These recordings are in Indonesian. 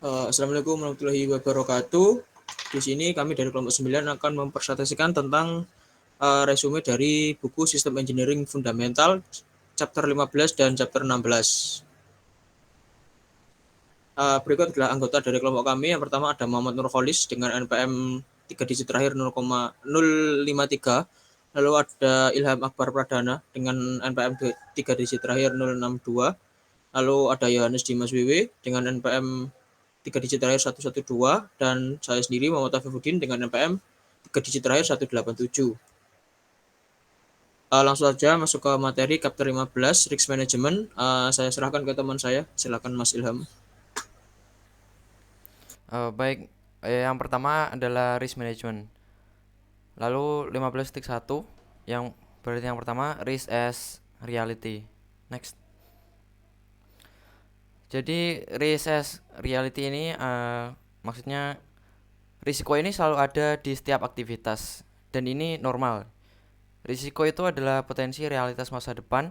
Assalamualaikum warahmatullahi wabarakatuh. Di sini kami dari kelompok 9 akan mempresentasikan tentang resume dari buku Sistem Engineering Fundamental chapter 15 dan chapter 16. Berikut adalah anggota dari kelompok kami. Yang pertama ada Muhammad Nurholis dengan NPM 3 digit terakhir 0,053. Lalu ada Ilham Akbar Pradana dengan NPM 3 digit terakhir 062. Lalu ada Yohanes Dimas WW dengan NPM 3 digit terakhir 112 dan saya sendiri Muhammad Afifuddin dengan NPM 3 digit terakhir 187. Langsung saja masuk ke materi chapter 15 Risk Management. Saya serahkan ke teman saya. Silakan Mas Ilham. Baik, yang pertama adalah risk management. Lalu 15.1 yang berarti yang pertama risk as reality. Next. Jadi risk as reality ini maksudnya risiko ini selalu ada di setiap aktivitas dan ini normal. Risiko itu adalah potensi realitas masa depan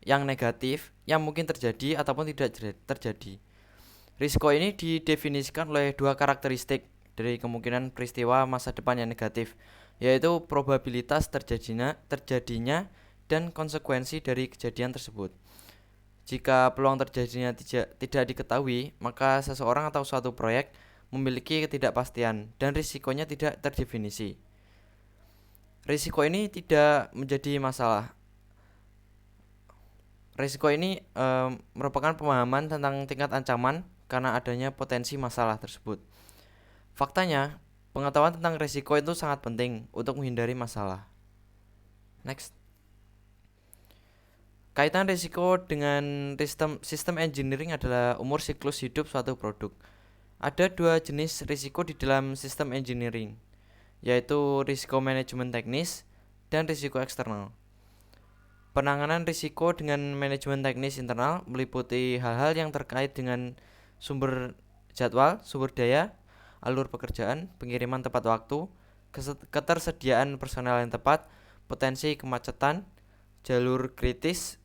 yang negatif yang mungkin terjadi ataupun tidak terjadi. Risiko ini didefinisikan oleh dua karakteristik dari kemungkinan peristiwa masa depan yang negatif, yaitu probabilitas terjadinya dan konsekuensi dari kejadian tersebut. Jika peluang terjadinya tidak diketahui, maka seseorang atau suatu proyek memiliki ketidakpastian dan risikonya tidak terdefinisi. Risiko ini tidak menjadi masalah. Risiko ini merupakan pemahaman tentang tingkat ancaman karena adanya potensi masalah tersebut. Faktanya, pengetahuan tentang risiko itu sangat penting untuk menghindari masalah. Next. Kaitan risiko dengan sistem engineering adalah umur siklus hidup suatu produk. Ada dua jenis risiko di dalam sistem engineering, yaitu risiko manajemen teknis dan risiko eksternal. Penanganan risiko dengan manajemen teknis internal meliputi hal-hal yang terkait dengan sumber jadwal, sumber daya, alur pekerjaan, pengiriman tepat waktu, ketersediaan personel yang tepat, potensi kemacetan, jalur kritis,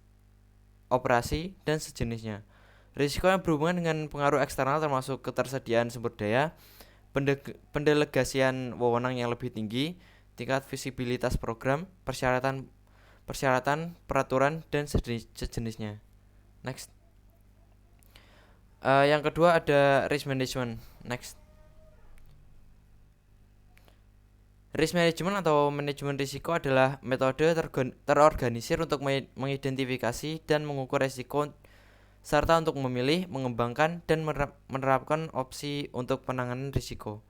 operasi, dan sejenisnya. Risiko yang berhubungan dengan pengaruh eksternal termasuk ketersediaan sumber daya, pendelegasian wewenang yang lebih tinggi, tingkat visibilitas program, persyaratan, peraturan, dan sejenisnya. Next. Yang kedua ada risk management. Next. Risk management atau manajemen risiko adalah metode terorganisir untuk mengidentifikasi dan mengukur risiko serta untuk memilih, mengembangkan, dan menerapkan opsi untuk penanganan risiko.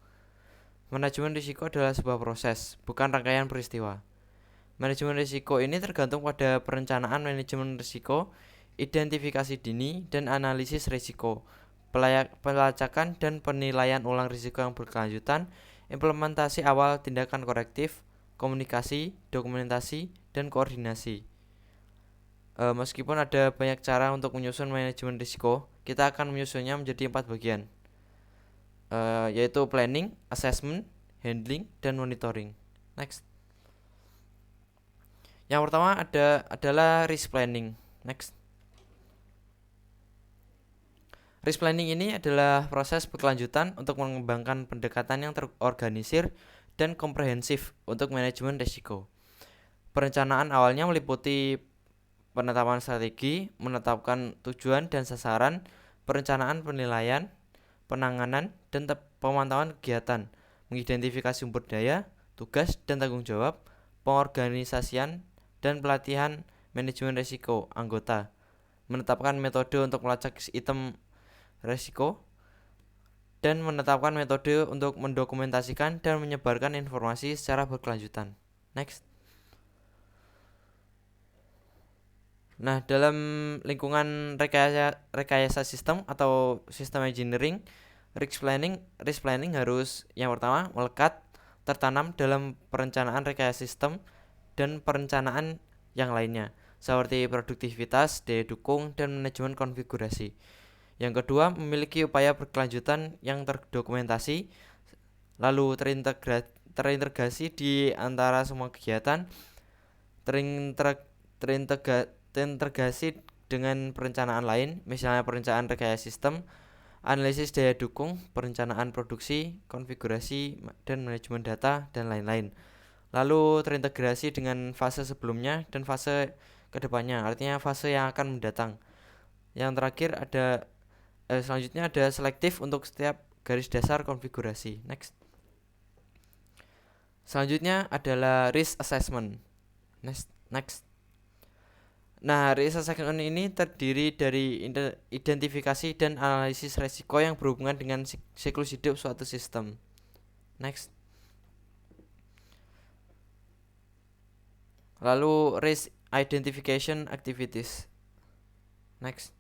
Manajemen risiko adalah sebuah proses, bukan rangkaian peristiwa. Manajemen risiko ini tergantung pada perencanaan manajemen risiko, identifikasi dini, dan analisis risiko, pelacakan dan penilaian ulang risiko yang berkelanjutan, implementasi awal tindakan korektif, komunikasi, dokumentasi, dan koordinasi. Meskipun ada banyak cara untuk menyusun manajemen risiko, kita akan menyusunnya menjadi 4 bagian, yaitu planning, assessment, handling, dan monitoring. Next. Yang pertama adalah risk planning. Next. Risk planning ini adalah proses berkelanjutan untuk mengembangkan pendekatan yang terorganisir dan komprehensif untuk manajemen risiko. Perencanaan awalnya meliputi penetapan strategi, menetapkan tujuan dan sasaran, perencanaan penilaian, penanganan, dan pemantauan kegiatan, mengidentifikasi sumber daya, tugas dan tanggung jawab, pengorganisasian dan pelatihan manajemen risiko anggota, menetapkan metode untuk melacak item risiko, dan menetapkan metode untuk mendokumentasikan dan menyebarkan informasi secara berkelanjutan. Next. Nah, dalam lingkungan rekayasa sistem atau sistem engineering, risk planning harus yang pertama melekat tertanam dalam perencanaan rekayasa sistem dan perencanaan yang lainnya, seperti produktivitas, daya dukung, dan manajemen konfigurasi. Yang kedua, memiliki upaya berkelanjutan yang terdokumentasi, lalu terintegrasi di antara semua kegiatan, terintegrasi dengan perencanaan lain, misalnya perencanaan rekayasa sistem analisis daya dukung, perencanaan produksi, konfigurasi, dan manajemen data, dan lain-lain. Lalu terintegrasi dengan fase sebelumnya dan fase kedepannya, artinya fase yang akan mendatang. Yang terakhir selanjutnya ada selektif untuk setiap garis dasar konfigurasi. Next. Selanjutnya adalah risk assessment. Next. Nah, risk assessment ini terdiri dari identifikasi dan analisis resiko yang berhubungan dengan siklus hidup suatu sistem. Next. Lalu risk identification activities. Next.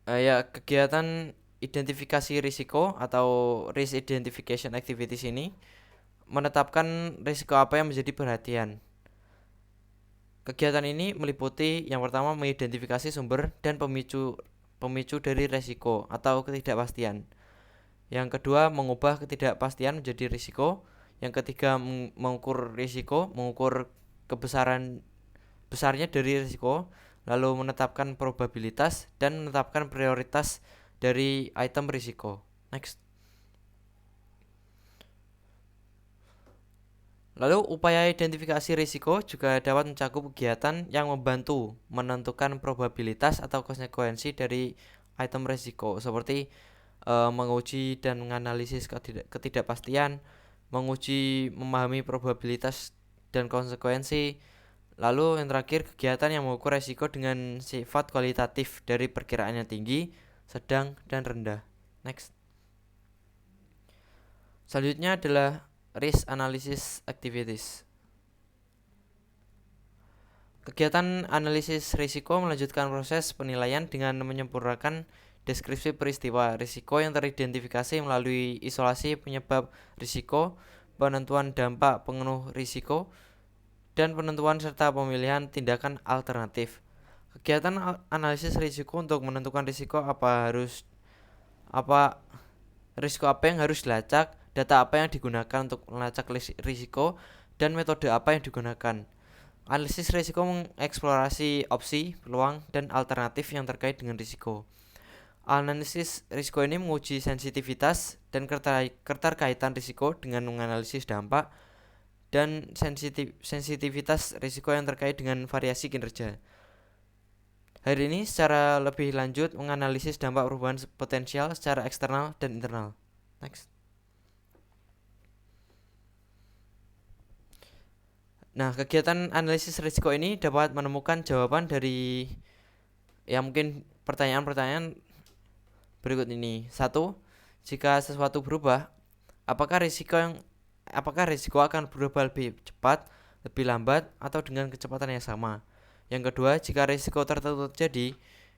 Kegiatan identifikasi risiko atau risk identification activities ini menetapkan risiko apa yang menjadi perhatian. Kegiatan ini meliputi yang pertama mengidentifikasi sumber dan pemicu dari risiko atau ketidakpastian. Yang kedua mengubah ketidakpastian menjadi risiko. Yang ketiga mengukur risiko, mengukur besarnya dari risiko, lalu menetapkan probabilitas dan menetapkan prioritas dari item risiko. Next. Lalu upaya identifikasi risiko juga dapat mencakup kegiatan yang membantu menentukan probabilitas atau konsekuensi dari item risiko seperti menguji dan menganalisis ketidakpastian, menguji memahami probabilitas dan konsekuensi. Lalu yang terakhir kegiatan yang mengukur risiko dengan sifat kualitatif dari perkiraan yang tinggi, sedang, dan rendah. Next. Selanjutnya adalah risk analysis activities. Kegiatan analisis risiko melanjutkan proses penilaian dengan menyempurnakan deskripsi peristiwa risiko yang teridentifikasi melalui isolasi penyebab risiko, penentuan dampak pengenuh risiko, dan penentuan serta pemilihan tindakan alternatif. Kegiatan analisis risiko untuk menentukan risiko risiko apa yang harus dilacak, data apa yang digunakan untuk melacak risiko, dan metode apa yang digunakan. Analisis risiko mengeksplorasi opsi, peluang, dan alternatif yang terkait dengan risiko. Analisis risiko ini menguji sensitivitas dan keterkaitan risiko dengan menganalisis dampak dan sensitivitas risiko yang terkait dengan variasi kinerja. Hari ini secara lebih lanjut menganalisis dampak perubahan potensial secara eksternal dan internal. Next. Nah, kegiatan analisis risiko ini dapat menemukan jawaban dari mungkin pertanyaan-pertanyaan berikut ini. 1. Jika sesuatu berubah, apakah risiko akan berubah lebih cepat, lebih lambat, atau dengan kecepatan yang sama? Yang kedua, jika risiko tertentu terjadi,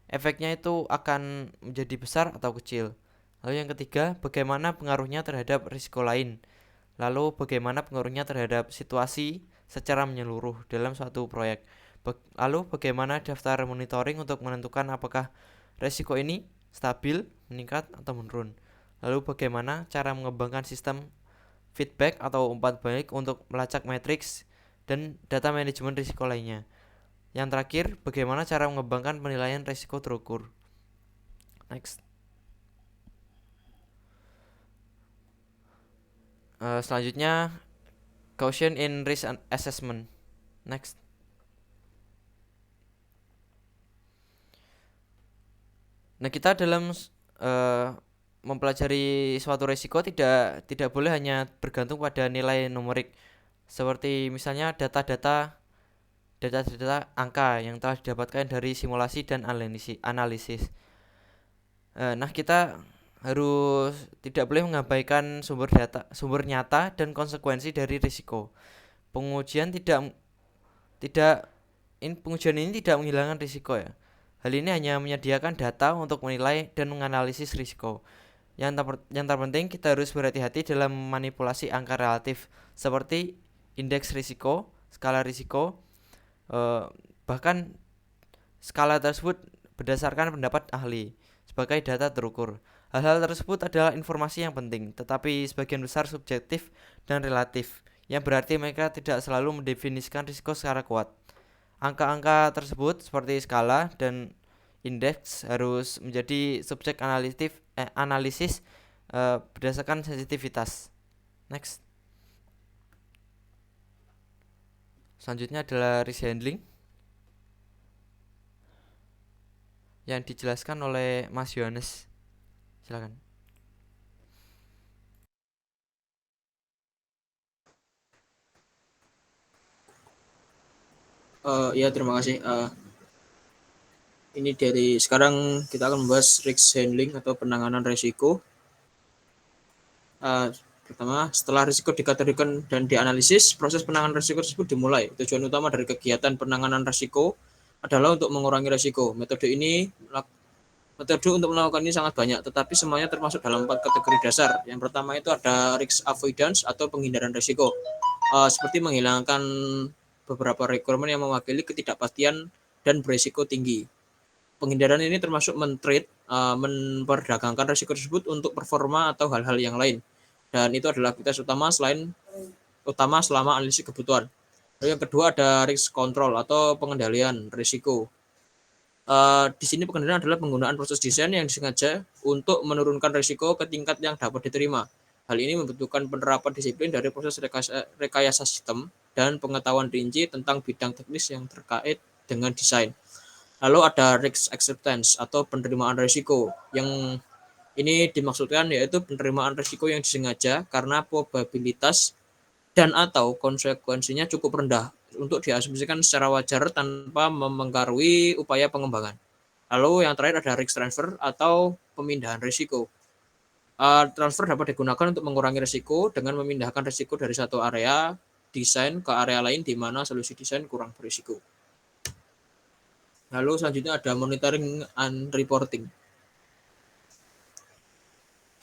efeknya itu akan menjadi besar atau kecil. Lalu yang ketiga, bagaimana pengaruhnya terhadap risiko lain? Lalu bagaimana pengaruhnya terhadap situasi secara menyeluruh dalam suatu proyek? Lalu bagaimana daftar monitoring untuk menentukan apakah risiko ini stabil, meningkat, atau menurun? Lalu bagaimana cara mengembangkan sistem feedback atau umpan balik untuk melacak matriks dan data manajemen risiko lainnya? Yang terakhir, bagaimana cara mengembangkan penilaian risiko terukur? Next. Selanjutnya, caution in risk assessment. Next. Nah, kita dalam mempelajari suatu risiko tidak boleh hanya bergantung pada nilai numerik, seperti misalnya data angka yang telah didapatkan dari simulasi dan analisis. Nah, kita harus tidak boleh mengabaikan sumber nyata dan konsekuensi dari risiko. Pengujian ini tidak menghilangkan risiko ya. Hal ini hanya menyediakan data untuk menilai dan menganalisis risiko. Yang terpenting kita harus berhati-hati dalam manipulasi angka relatif seperti indeks risiko, skala risiko. Bahkan skala tersebut berdasarkan pendapat ahli sebagai data terukur. Hal-hal tersebut adalah informasi yang penting, tetapi sebagian besar subjektif dan relatif, yang berarti mereka tidak selalu mendefinisikan risiko secara kuat. Angka-angka tersebut seperti skala dan indeks harus menjadi subjek analisis berdasarkan sensitivitas. Next. Selanjutnya adalah risk handling yang dijelaskan oleh Mas Yohanes. Silakan. Ya, terima kasih. Ini dari sekarang kita akan membahas risk handling atau penanganan risiko. Pertama, setelah risiko dikategorikan dan dianalisis, proses penanganan risiko tersebut dimulai. Tujuan utama dari kegiatan penanganan risiko adalah untuk mengurangi risiko. Metode untuk melakukan ini sangat banyak, tetapi semuanya termasuk dalam 4 kategori dasar. Yang pertama itu ada risk avoidance atau penghindaran risiko, seperti menghilangkan beberapa requirement yang mewakili ketidakpastian dan berisiko tinggi. Penghindaran ini termasuk memperdagangkan risiko tersebut untuk performa atau hal-hal yang lain. Dan itu adalah aktivitas utama selama analisis kebutuhan. Lalu yang kedua ada risk control atau pengendalian risiko. Di sini pengendalian adalah penggunaan proses desain yang disengaja untuk menurunkan risiko ke tingkat yang dapat diterima. Hal ini membutuhkan penerapan disiplin dari proses rekayasa sistem dan pengetahuan rinci tentang bidang teknis yang terkait dengan desain. Lalu ada risk acceptance atau penerimaan risiko, yang ini dimaksudkan yaitu penerimaan risiko yang disengaja karena probabilitas dan atau konsekuensinya cukup rendah untuk diasumsikan secara wajar tanpa mempengaruhi upaya pengembangan. Lalu yang terakhir ada risk transfer atau pemindahan risiko. Transfer dapat digunakan untuk mengurangi risiko dengan memindahkan risiko dari satu area desain ke area lain di mana solusi desain kurang berisiko. Lalu selanjutnya ada monitoring and reporting.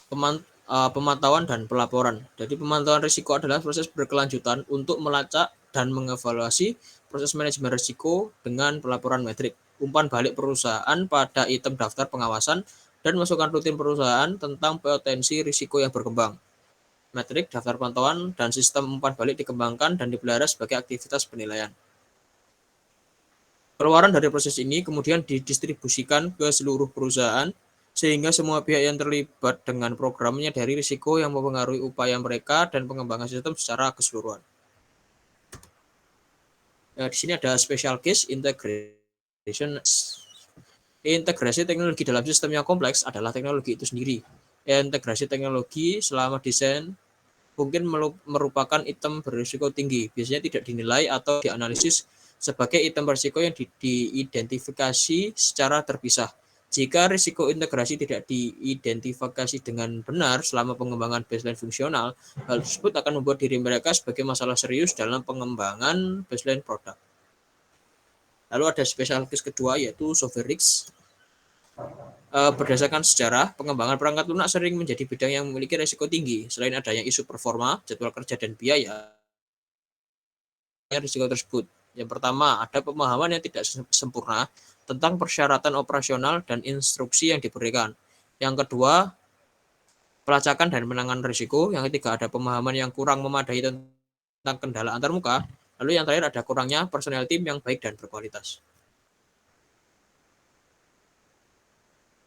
Pemantauan dan pelaporan. Jadi pemantauan risiko adalah proses berkelanjutan untuk melacak dan mengevaluasi proses manajemen risiko dengan pelaporan metrik, umpan balik perusahaan pada item daftar pengawasan, dan masukan rutin perusahaan tentang potensi risiko yang berkembang. Metrik, daftar pantauan, dan sistem umpan balik dikembangkan dan dipelihara sebagai aktivitas penilaian. Keluaran dari proses ini kemudian didistribusikan ke seluruh perusahaan sehingga semua pihak yang terlibat dengan programnya dari risiko yang mempengaruhi upaya mereka dan pengembangan sistem secara keseluruhan. Di sini ada special case integration. Integrasi teknologi dalam sistem yang kompleks adalah teknologi itu sendiri. Integrasi teknologi selama desain mungkin merupakan item berisiko tinggi, biasanya tidak dinilai atau dianalisis sebagai item berisiko yang diidentifikasi secara terpisah. Jika risiko integrasi tidak diidentifikasi dengan benar selama pengembangan baseline fungsional, hal tersebut akan membuat diri mereka sebagai masalah serius dalam pengembangan baseline produk. Lalu ada special case kedua yaitu software risk. Berdasarkan sejarah, pengembangan perangkat lunak sering menjadi bidang yang memiliki risiko tinggi. Selain adanya isu performa, jadwal kerja, dan biaya, risiko tersebut. Yang pertama, ada pemahaman yang tidak sempurna tentang persyaratan operasional dan instruksi yang diberikan. Yang kedua, pelacakan dan penanganan risiko. Yang ketiga, ada pemahaman yang kurang memadai tentang kendala antarmuka. Lalu yang terakhir, ada kurangnya personel tim yang baik dan berkualitas.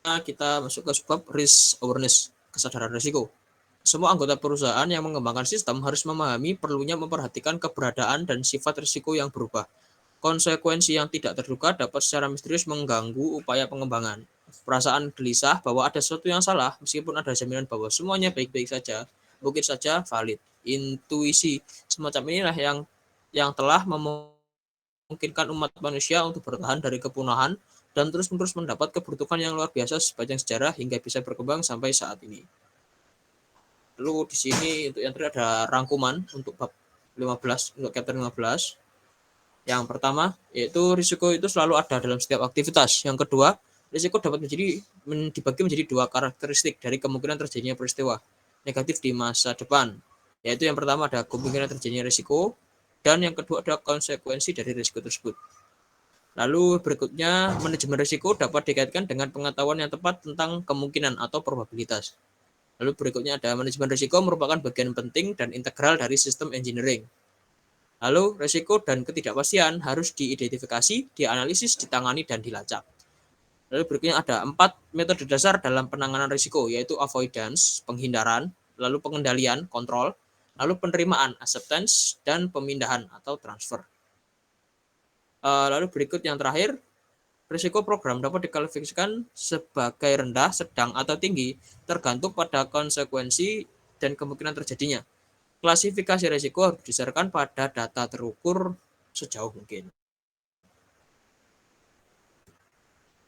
Kita masuk ke subbab risk awareness, kesadaran risiko. Semua anggota perusahaan yang mengembangkan sistem harus memahami perlunya memperhatikan keberadaan dan sifat risiko yang berubah. Konsekuensi yang tidak terduga dapat secara misterius mengganggu upaya pengembangan. Perasaan gelisah bahwa ada sesuatu yang salah, meskipun ada jaminan bahwa semuanya baik-baik saja, mungkin saja valid. Intuisi semacam inilah yang telah memungkinkan umat manusia untuk bertahan dari kepunahan dan terus-menerus mendapat keberuntungan yang luar biasa sepanjang sejarah hingga bisa berkembang sampai saat ini. Lalu di sini untuk yang terakhir ada rangkuman untuk bab 15, untuk chapter 15. Yang pertama yaitu risiko itu selalu ada dalam setiap aktivitas. Yang kedua, risiko dapat dibagi menjadi dua karakteristik dari kemungkinan terjadinya peristiwa negatif di masa depan. Yaitu yang pertama ada kemungkinan terjadinya risiko, dan yang kedua ada konsekuensi dari risiko tersebut. Lalu berikutnya, manajemen risiko dapat dikaitkan dengan pengetahuan yang tepat tentang kemungkinan atau probabilitas. Lalu berikutnya ada manajemen risiko merupakan bagian penting dan integral dari sistem engineering. Lalu resiko dan ketidakpastian harus diidentifikasi, dianalisis, ditangani, dan dilacak. Lalu berikutnya ada 4 metode dasar dalam penanganan risiko, yaitu avoidance, penghindaran, lalu pengendalian, kontrol, lalu penerimaan, acceptance, dan pemindahan atau transfer. Lalu berikut yang terakhir, risiko program dapat diklasifikasikan sebagai rendah, sedang, atau tinggi, tergantung pada konsekuensi dan kemungkinan terjadinya. Klasifikasi risiko harus didasarkan pada data terukur sejauh mungkin.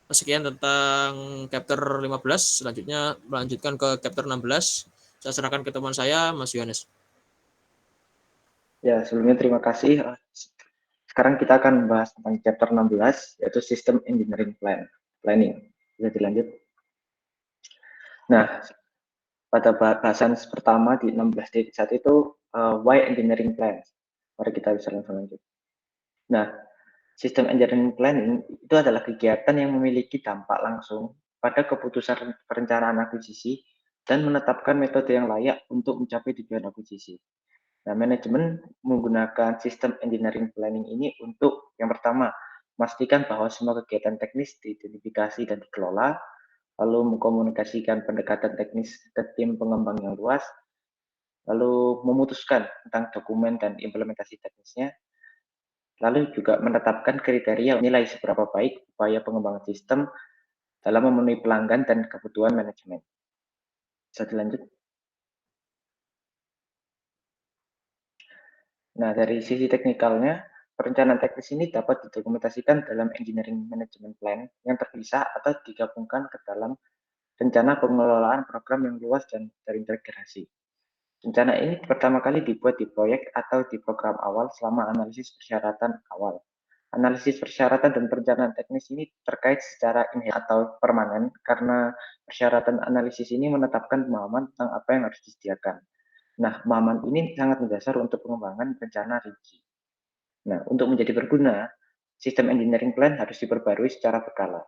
Sekian tentang chapter 15. Selanjutnya melanjutkan ke chapter 16. Saya serahkan ke teman saya, Mas Yohanes. Ya, sebelumnya terima kasih. Sekarang kita akan membahas tentang chapter 16, yaitu System Engineering Planning. Bisa dilanjut. Nah, pada bahasan pertama di 16.1 itu, Why Engineering Plans. Mari kita bisa langsung lanjut. Nah, System Engineering Planning itu adalah kegiatan yang memiliki dampak langsung pada keputusan perencanaan akuisisi dan menetapkan metode yang layak untuk mencapai tujuan akuisisi. Nah, manajemen menggunakan sistem engineering planning ini untuk yang pertama, memastikan bahwa semua kegiatan teknis diidentifikasi dan dikelola, lalu mengkomunikasikan pendekatan teknis ke tim pengembang yang luas, lalu memutuskan tentang dokumen dan implementasi teknisnya, lalu juga menetapkan kriteria nilai seberapa baik upaya pengembangan sistem dalam memenuhi pelanggan dan kebutuhan manajemen. Bisa dilanjut? Nah, dari sisi teknikalnya, perencanaan teknis ini dapat didokumentasikan dalam Engineering Management Plan yang terpisah atau digabungkan ke dalam rencana pengelolaan program yang luas dan terintegrasi. Rencana ini pertama kali dibuat di proyek atau di program awal selama analisis persyaratan awal. Analisis persyaratan dan perencanaan teknis ini terkait secara inherent atau permanen karena persyaratan analisis ini menetapkan pemahaman tentang apa yang harus disediakan. Nah, pemahaman ini sangat mendasar untuk pengembangan rencana rinci. Nah, untuk menjadi berguna, sistem engineering plan harus diperbarui secara berkala.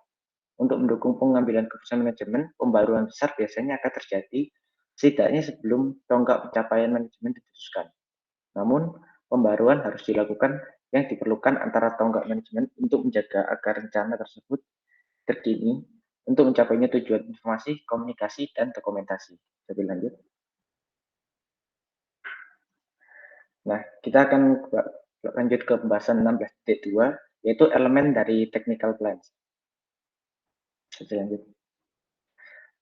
Untuk mendukung pengambilan keputusan manajemen, pembaruan besar biasanya akan terjadi setidaknya sebelum tonggak pencapaian manajemen diputuskan. Namun, pembaruan harus dilakukan yang diperlukan antara tonggak manajemen untuk menjaga agar rencana tersebut terkini untuk mencapainya tujuan informasi, komunikasi, dan dokumentasi. Jadi lanjut. Nah, kita akan lanjut ke pembahasan 16.2, yaitu elemen dari technical plans. Jadi lanjut.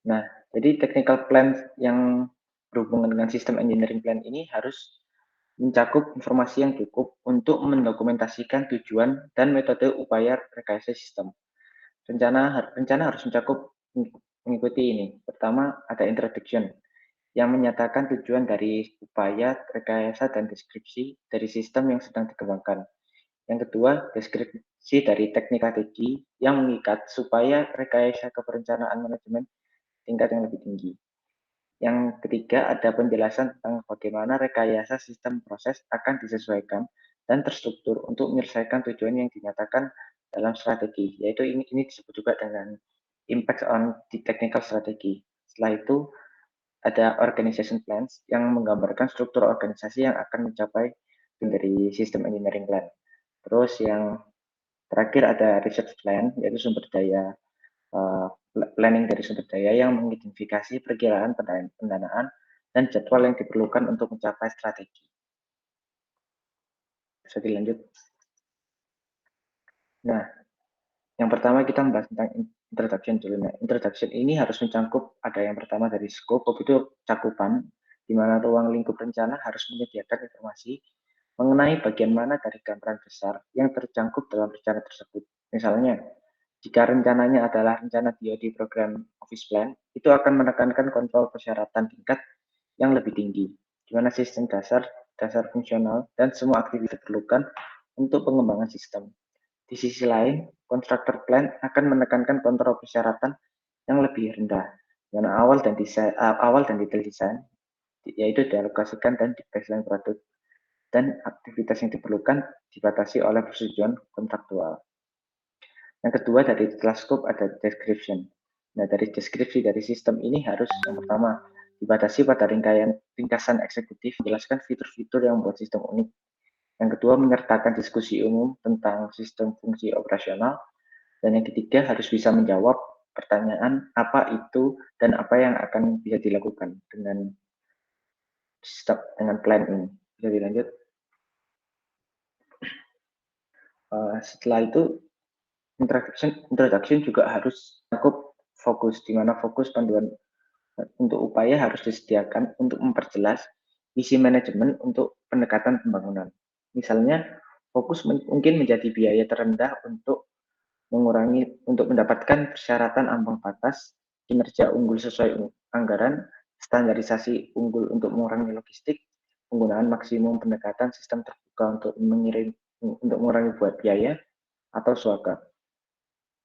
Nah, jadi technical plan yang berhubungan dengan sistem engineering plan ini harus mencakup informasi yang cukup untuk mendokumentasikan tujuan dan metode upaya rekayasa sistem. Rencana harus mencakup mengikuti ini. Pertama, ada introduction yang menyatakan tujuan dari upaya rekayasa dan deskripsi dari sistem yang sedang dikembangkan. Yang kedua, deskripsi dari teknik strategi yang mengikat supaya rekayasa ke perencanaan manajemen tingkat yang lebih tinggi. Yang ketiga, ada penjelasan tentang bagaimana rekayasa sistem proses akan disesuaikan dan terstruktur untuk menyelesaikan tujuan yang dinyatakan dalam strategi, yaitu ini disebut juga dengan impact on the technical strategy. Setelah itu, ada organization plans yang menggambarkan struktur organisasi yang akan mencapai dari sistem engineering plan. Terus yang terakhir ada research plan, yaitu sumber daya planning dari sumber daya yang mengidentifikasi perkiraan pendanaan dan jadwal yang diperlukan untuk mencapai strategi. Bisa dilanjut. Nah, yang pertama kita membahas tentang introduction dulu. Nah, introduction ini harus mencakup ada yang pertama dari scope itu cakupan, di mana ruang lingkup rencana harus menyediakan informasi mengenai bagian mana dari gambaran besar yang terjangkut dalam rencana tersebut. Misalnya, jika rencananya adalah rencana DoD program office plan, itu akan menekankan kontrol persyaratan tingkat yang lebih tinggi, di mana sistem dasar fungsional, dan semua aktivitas diperlukan untuk pengembangan sistem. Di sisi lain, constructor plan akan menekankan kontrol persyaratan yang lebih rendah, di mana awal dan detail desain, yaitu dialokasikan dan di baseline produk, dan aktivitas yang diperlukan dibatasi oleh persetujuan kontraktual. Yang kedua dari class scope ada description. Nah, dari deskripsi dari sistem ini harus yang pertama dibatasi pada ringkasan eksekutif, menjelaskan fitur-fitur yang membuat sistem unik. Yang kedua, menyertakan diskusi umum tentang sistem fungsi operasional. Dan yang ketiga, harus bisa menjawab pertanyaan apa itu dan apa yang akan bisa dilakukan dengan plan ini. Bisa dilanjut. Setelah itu, introduction juga harus cukup fokus, di mana fokus panduan untuk upaya harus disediakan untuk memperjelas visi manajemen untuk pendekatan pembangunan. Misalnya, fokus mungkin menjadi biaya terendah untuk mendapatkan persyaratan ambang batas, kinerja unggul sesuai anggaran, standarisasi unggul untuk mengurangi logistik, penggunaan maksimum pendekatan sistem terbuka untuk mengurangi buat biaya, atau swaka.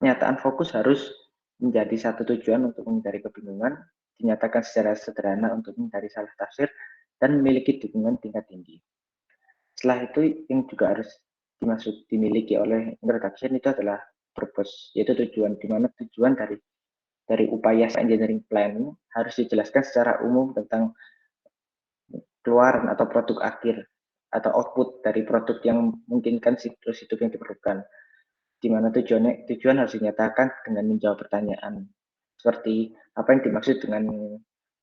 Penyataan fokus harus menjadi satu tujuan untuk menghindari kebingungan, dinyatakan secara sederhana untuk menghindari salah tafsir, dan memiliki dukungan tingkat tinggi. Setelah itu yang juga harus dimiliki oleh introduction itu adalah purpose, yaitu tujuan, di mana tujuan dari upaya engineering planning harus dijelaskan secara umum tentang keluaran atau produk akhir atau output dari produk yang memungkinkan siklus hidup yang diperlukan, di mana tujuan harus dinyatakan dengan menjawab pertanyaan seperti apa yang dimaksud dengan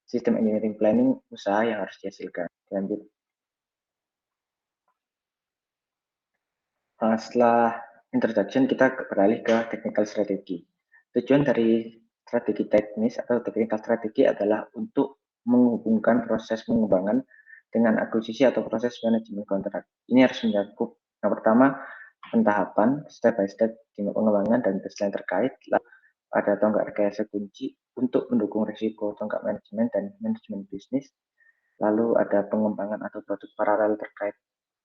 sistem engineering planning usaha yang harus dihasilkan. Lanjut. Setelah introduction, kita beralih ke technical strategy. Tujuan dari strategi teknis atau technical strategy adalah untuk menghubungkan proses pengembangan dengan akuisisi atau proses manajemen kontrak. Ini harus mencakup yang pertama, pentahapan, step by step pengembangan dan desain terkait. Lalu ada tonggak rekayasa kunci untuk mendukung risiko tonggak manajemen dan manajemen bisnis. Lalu ada pengembangan atau produk paralel terkait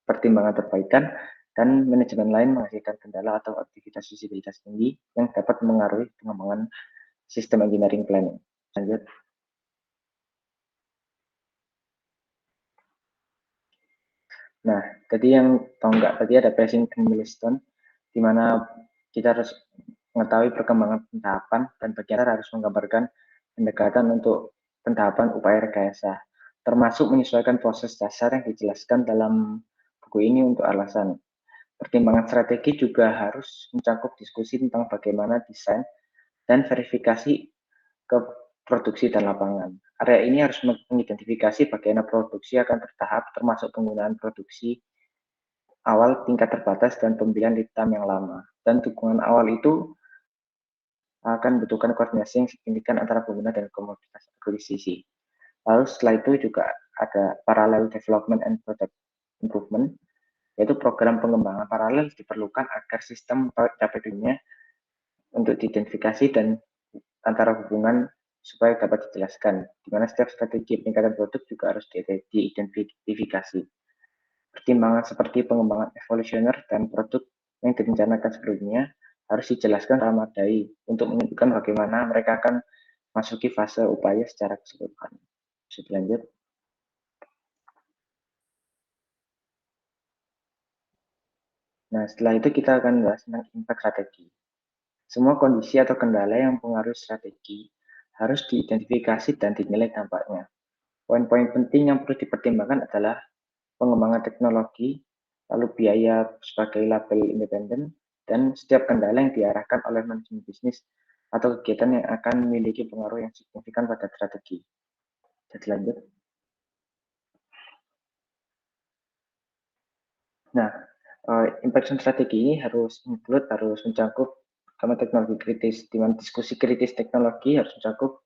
pertimbangan perbaikan, dan manajemen lain menghasilkan kendala atau aktivitas visibilitas tinggi yang dapat mengaruhi pengembangan sistem engineering planning. Lanjut. Nah, tadi yang tonggak tadi ada pacing dan milestone, di mana kita harus mengetahui perkembangan pentahapan dan bagian harus menggambarkan pendekatan untuk pentahapan upaya rekayasa, termasuk menyesuaikan proses dasar yang dijelaskan dalam buku ini untuk alasan. Pertimbangan strategi juga harus mencakup diskusi tentang bagaimana desain dan verifikasi ke produksi dan lapangan. Area ini harus mengidentifikasi bagaimana produksi akan bertahap, termasuk penggunaan produksi awal tingkat terbatas dan pembelian lead time yang lama. Dan dukungan awal itu akan membutuhkan koordinasi yang signifikan antara pengguna dan komoditas akuisisi. Lalu setelah itu juga ada parallel development and product improvement, yaitu program pengembangan paralel diperlukan agar sistem dapat dunia untuk diidentifikasi dan antara hubungan supaya dapat dijelaskan, di mana setiap strategi peningkatan produk juga harus diidentifikasi. Pertimbangan seperti pengembangan evolusioner dan produk yang direncanakan sebelumnya harus dijelaskan secara memadai untuk menunjukkan bagaimana mereka akan masuki fase upaya secara keseluruhan. Bisa dilanjut. Nah, setelah itu kita akan bahas tentang impact strategi. Semua kondisi atau kendala yang mempengaruhi strategi harus diidentifikasi dan dinilai dampaknya. Poin-poin penting yang perlu dipertimbangkan adalah pengembangan teknologi, lalu biaya sebagai label independen, dan setiap kendala yang diarahkan oleh manajemen bisnis atau kegiatan yang akan memiliki pengaruh yang signifikan pada strategi. Jadi lanjut. Nah, impact strategi ini harus mencakup sama teknologi kritis, di mana diskusi kritis teknologi harus mencakup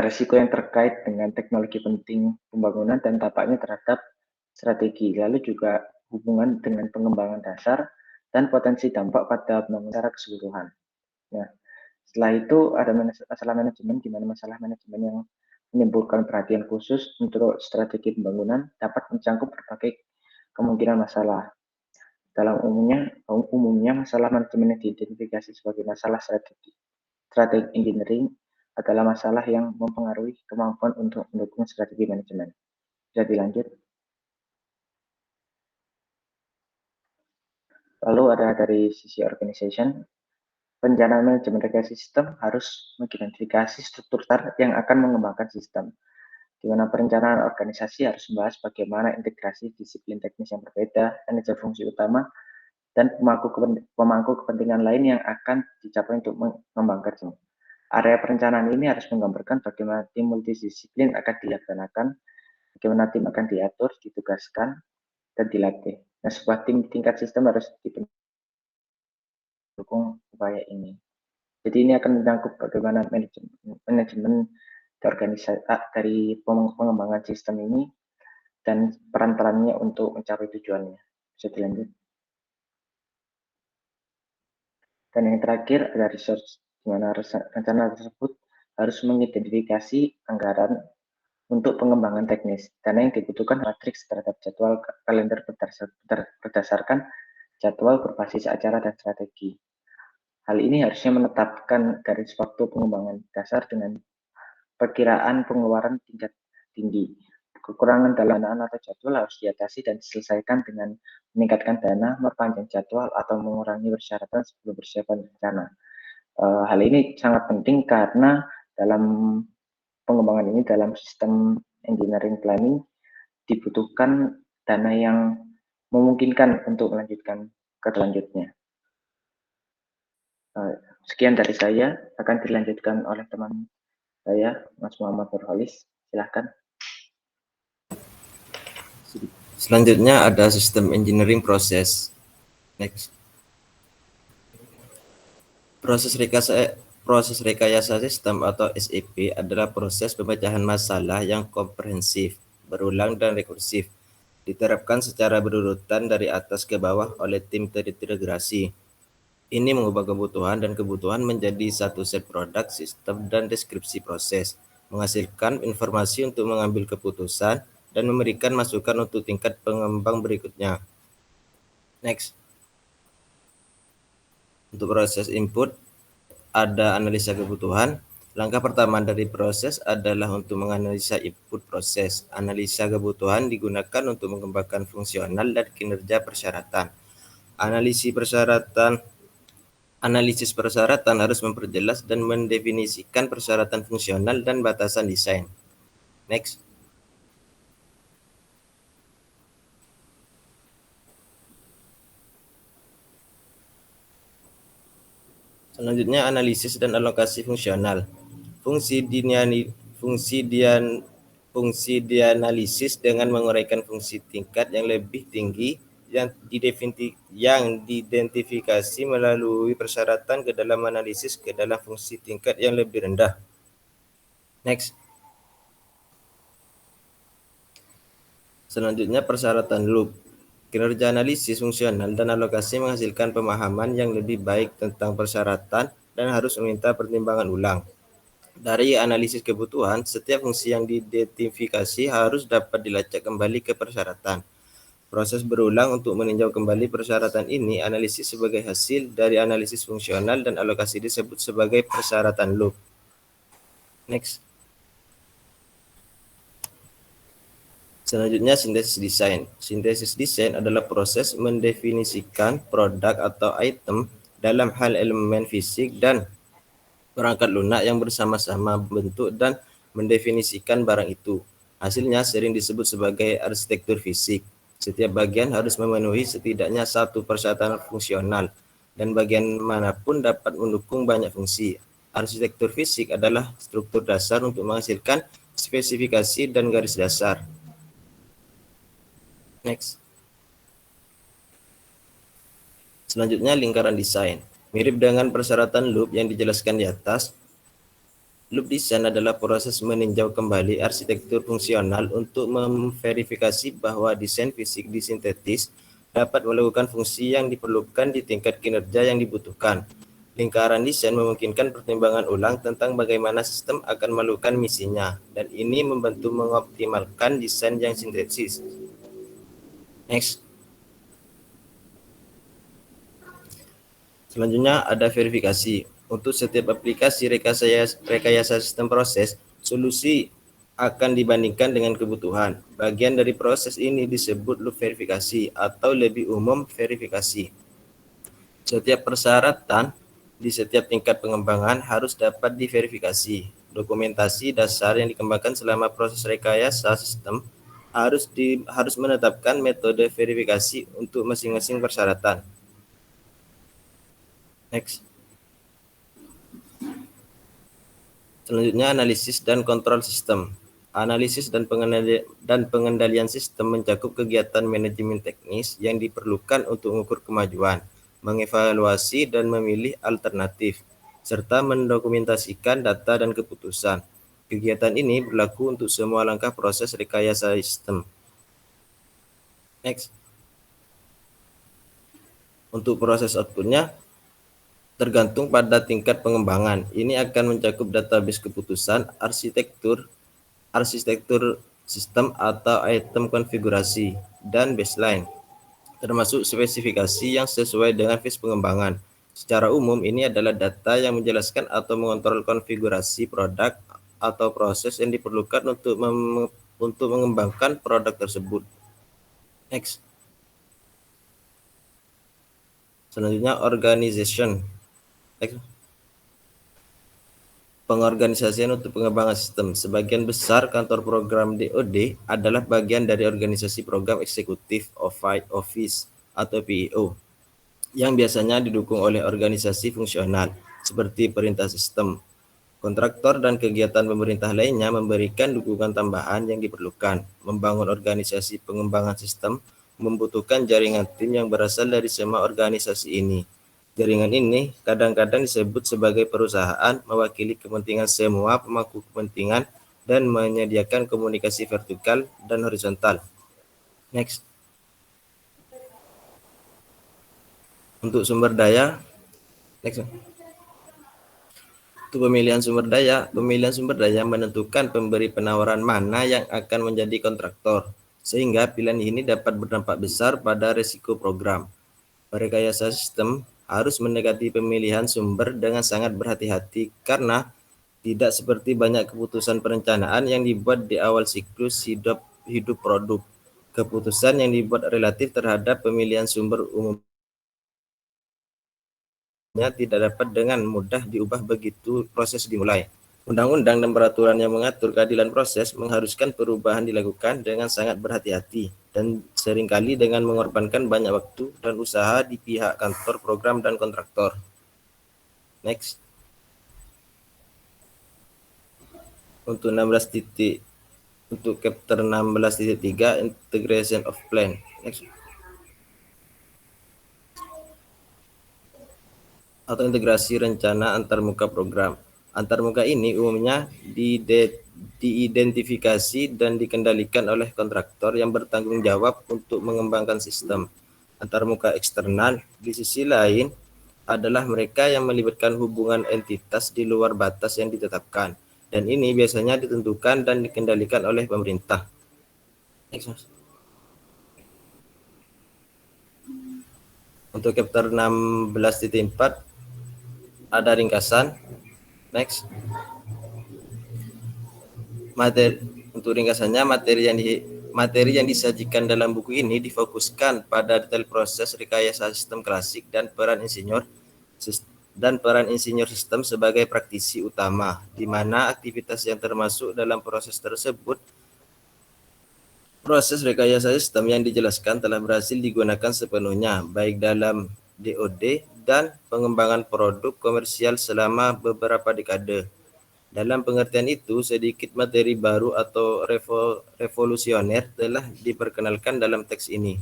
risiko yang terkait dengan teknologi penting pembangunan dan dampaknya terhadap strategi, lalu juga hubungan dengan pengembangan dasar dan potensi dampak pada pembangunan secara keseluruhan. Nah, setelah itu ada masalah manajemen, di mana masalah manajemen yang menimbulkan perhatian khusus untuk strategi pembangunan dapat mencakup berbagai kemungkinan masalah. Dalam umumnya masalah manajemen yang diidentifikasi sebagai masalah strategi engineering adalah masalah yang mempengaruhi kemampuan untuk mendukung strategi manajemen. Bisa dilanjut. Lalu ada dari sisi organization, perencanaan manajemen rekayasa sistem harus mengidentifikasi struktur yang akan mengembangkan sistem. di mana perencanaan organisasi harus membahas bagaimana integrasi disiplin teknis yang berbeda, manajer fungsi utama, dan pemangku kepentingan lain yang akan dicapai untuk mengembangkan tim. Area perencanaan ini harus menggambarkan bagaimana tim multidisiplin akan dilaksanakan, bagaimana tim akan diatur, ditugaskan, dan dilatih. Nah, sebuah tim di tingkat sistem harus didukung upaya ini. Jadi ini akan menyangkut bagaimana manajemen dari pengembangan sistem ini dan peran-perannya untuk mencapai tujuannya. Bisa dilanjut. Dan yang terakhir ada research, di mana rencana tersebut harus mengidentifikasi anggaran untuk pengembangan teknis. Dana yang dibutuhkan matriks terhadap jadwal kalender berdasarkan jadwal berbasis acara dan strategi. Hal ini harusnya menetapkan garis waktu pengembangan dasar dengan perkiraan pengeluaran tingkat tinggi. Kekurangan danaan atau jadwal harus diatasi dan diselesaikan dengan meningkatkan dana, memperpanjang jadwal, atau mengurangi persyaratan sebelum persiapan rencana. Hal ini sangat penting karena dalam pengembangan ini, dalam sistem engineering planning, dibutuhkan dana yang memungkinkan untuk melanjutkan ke selanjutnya. Sekian dari saya, akan dilanjutkan oleh teman saya, Mas Muhammad Nurholis. Silahkan. Selanjutnya ada sistem engineering proses. Next. Proses rekayasa sistem atau SEP adalah proses pemecahan masalah yang komprehensif, berulang dan rekursif. Diterapkan secara berurutan dari atas ke bawah oleh tim terintegrasi. Ini mengubah kebutuhan dan kebutuhan menjadi satu set produk, sistem, dan deskripsi proses, menghasilkan informasi untuk mengambil keputusan, dan memberikan masukan untuk tingkat pengembang berikutnya. Next. Untuk proses input, ada analisa kebutuhan. Langkah pertama dari proses adalah untuk menganalisa input proses. Analisa kebutuhan digunakan untuk mengembangkan fungsional dan kinerja persyaratan. Analisis persyaratan harus memperjelas dan mendefinisikan persyaratan fungsional dan batasan desain. Next. Selanjutnya analisis dan alokasi fungsional. Fungsi dianalisis dengan menguraikan fungsi tingkat yang lebih tinggi yang diidentifikasi melalui persyaratan ke dalam analisis ke dalam fungsi tingkat yang lebih rendah. Next. Selanjutnya persyaratan loop. Kinerja analisis fungsional dan alokasi menghasilkan pemahaman yang lebih baik tentang persyaratan dan harus meminta pertimbangan ulang. Dari analisis kebutuhan, setiap fungsi yang diidentifikasi harus dapat dilacak kembali ke persyaratan. Proses berulang untuk meninjau kembali persyaratan ini, analisis sebagai hasil dari analisis fungsional dan alokasi disebut sebagai persyaratan loop. Next. Selanjutnya sintesis desain. Sintesis desain adalah proses mendefinisikan produk atau item dalam hal elemen fisik dan perangkat lunak yang bersama-sama membentuk dan mendefinisikan barang itu. Hasilnya sering disebut sebagai arsitektur fisik. Setiap bagian harus memenuhi setidaknya satu persyaratan fungsional dan bagian manapun dapat mendukung banyak fungsi. Arsitektur fisik adalah struktur dasar untuk menghasilkan spesifikasi dan garis dasar. Next. Selanjutnya lingkaran desain. Mirip dengan persyaratan loop yang dijelaskan di atas, loop desain adalah proses meninjau kembali arsitektur fungsional untuk memverifikasi bahwa desain fisik disintetis dapat melakukan fungsi yang diperlukan di tingkat kinerja yang dibutuhkan. Lingkaran desain memungkinkan pertimbangan ulang tentang bagaimana sistem akan melakukan misinya, dan ini membantu mengoptimalkan desain yang sintetis. Next. Selanjutnya ada verifikasi. Untuk setiap aplikasi rekayasa sistem proses, solusi akan dibandingkan dengan kebutuhan. Bagian dari proses ini disebut loop verifikasi atau lebih umum verifikasi. Setiap persyaratan di setiap tingkat pengembangan harus dapat diverifikasi. Dokumentasi dasar yang dikembangkan selama proses rekayasa sistem harus menetapkan metode verifikasi untuk masing-masing persyaratan. Next. Selanjutnya analisis dan kontrol sistem. Analisis dan pengendalian sistem mencakup kegiatan manajemen teknis yang diperlukan untuk mengukur kemajuan, mengevaluasi dan memilih alternatif, serta mendokumentasikan data dan keputusan. Kegiatan ini berlaku untuk semua langkah proses rekayasa sistem. Next. Untuk proses outputnya, tergantung pada tingkat pengembangan. Ini akan mencakup database keputusan, arsitektur sistem atau item konfigurasi, dan baseline, termasuk spesifikasi yang sesuai dengan phase pengembangan. Secara umum, ini adalah data yang menjelaskan atau mengontrol konfigurasi produk atau proses yang diperlukan untuk mengembangkan produk tersebut. Next. Selanjutnya, organization. Next. Pengorganisasian untuk pengembangan sistem. Sebagian besar kantor program DoD adalah bagian dari organisasi program eksekutif office atau PEO yang biasanya didukung oleh organisasi fungsional seperti perintah sistem. Kontraktor dan kegiatan pemerintah lainnya memberikan dukungan tambahan yang diperlukan. Membangun organisasi pengembangan sistem membutuhkan jaringan tim yang berasal dari semua organisasi ini. Jaringan ini kadang-kadang disebut sebagai perusahaan, mewakili kepentingan semua pemangku kepentingan dan menyediakan komunikasi vertikal dan horizontal. Next. Untuk sumber daya, next. Untuk pemilihan sumber daya menentukan pemberi penawaran mana yang akan menjadi kontraktor, sehingga pilihan ini dapat berdampak besar pada risiko program. Rekayasa sistem harus mendekati pemilihan sumber dengan sangat berhati-hati karena tidak seperti banyak keputusan perencanaan yang dibuat di awal siklus hidup produk. Keputusan yang dibuat relatif terhadap pemilihan sumber umumnya tidak dapat dengan mudah diubah begitu proses dimulai. Undang-undang dan peraturan yang mengatur keadilan proses mengharuskan perubahan dilakukan dengan sangat berhati-hati dan seringkali dengan mengorbankan banyak waktu dan usaha di pihak kantor program dan kontraktor. Next. Untuk chapter 16.3 integration of plan. Next. Atau integrasi rencana antarmuka program. Antarmuka ini umumnya diidentifikasi dan dikendalikan oleh kontraktor yang bertanggung jawab untuk mengembangkan sistem. Antarmuka eksternal di sisi lain adalah mereka yang melibatkan hubungan entitas di luar batas yang ditetapkan, dan ini biasanya ditentukan dan dikendalikan oleh pemerintah. Untuk chapter 16.4 ada ringkasan. Next. Untuk ringkasannya, materi yang disajikan dalam buku ini difokuskan pada detail proses rekayasa sistem klasik dan peran insinyur sistem sebagai praktisi utama, di mana aktivitas yang termasuk dalam proses tersebut. Proses rekayasa sistem yang dijelaskan telah berhasil digunakan sepenuhnya, baik dalam DoD dan pengembangan produk komersial selama beberapa dekade. Dalam pengertian itu, sedikit materi baru atau revolusioner telah diperkenalkan dalam teks ini.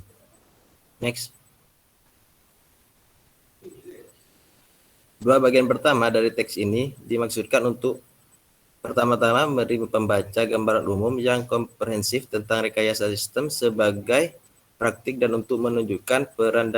Next. Dua bagian pertama dari teks ini dimaksudkan untuk pertama-tama memberi pembaca gambaran umum yang komprehensif tentang rekayasa sistem sebagai praktik dan untuk menunjukkan peran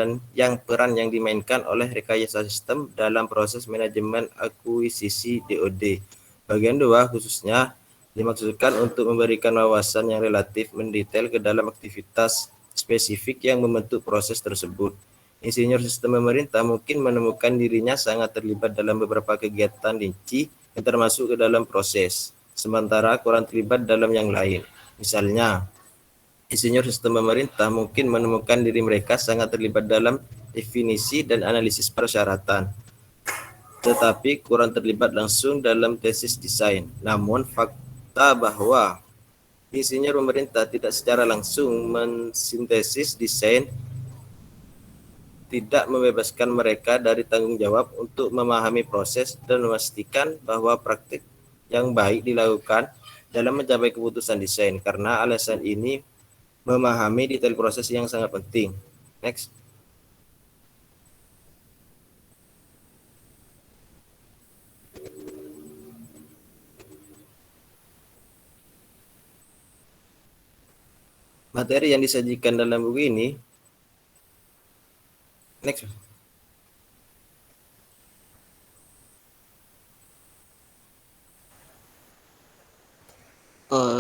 yang dimainkan oleh rekayasa sistem dalam proses manajemen akuisisi DoD. Bagian 2 khususnya dimaksudkan untuk memberikan wawasan yang relatif mendetail ke dalam aktivitas spesifik yang membentuk proses tersebut. Insinyur sistem pemerintah mungkin menemukan dirinya sangat terlibat dalam beberapa kegiatan rinci yang termasuk ke dalam proses, sementara kurang terlibat dalam yang lain. Misalnya, insinyur sistem pemerintah mungkin menemukan diri mereka sangat terlibat dalam definisi dan analisis persyaratan. tetapi kurang terlibat langsung dalam tesis desain. Namun fakta bahwa insinyur pemerintah tidak secara langsung mensintesis desain tidak membebaskan mereka dari tanggung jawab untuk memahami proses dan memastikan bahwa praktik yang baik dilakukan dalam mencapai keputusan desain. Karena alasan ini, memahami detail proses yang sangat penting. Next. Materi yang disajikan dalam buku ini. Next.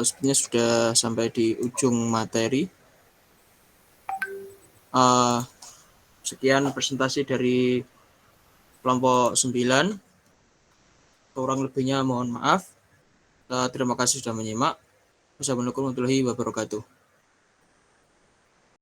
Sebenarnya sudah sampai di ujung materi. Sekian presentasi dari kelompok 9. Kurang lebihnya mohon maaf. Terima kasih sudah menyimak. Wassalamualaikum warahmatullahi wabarakatuh.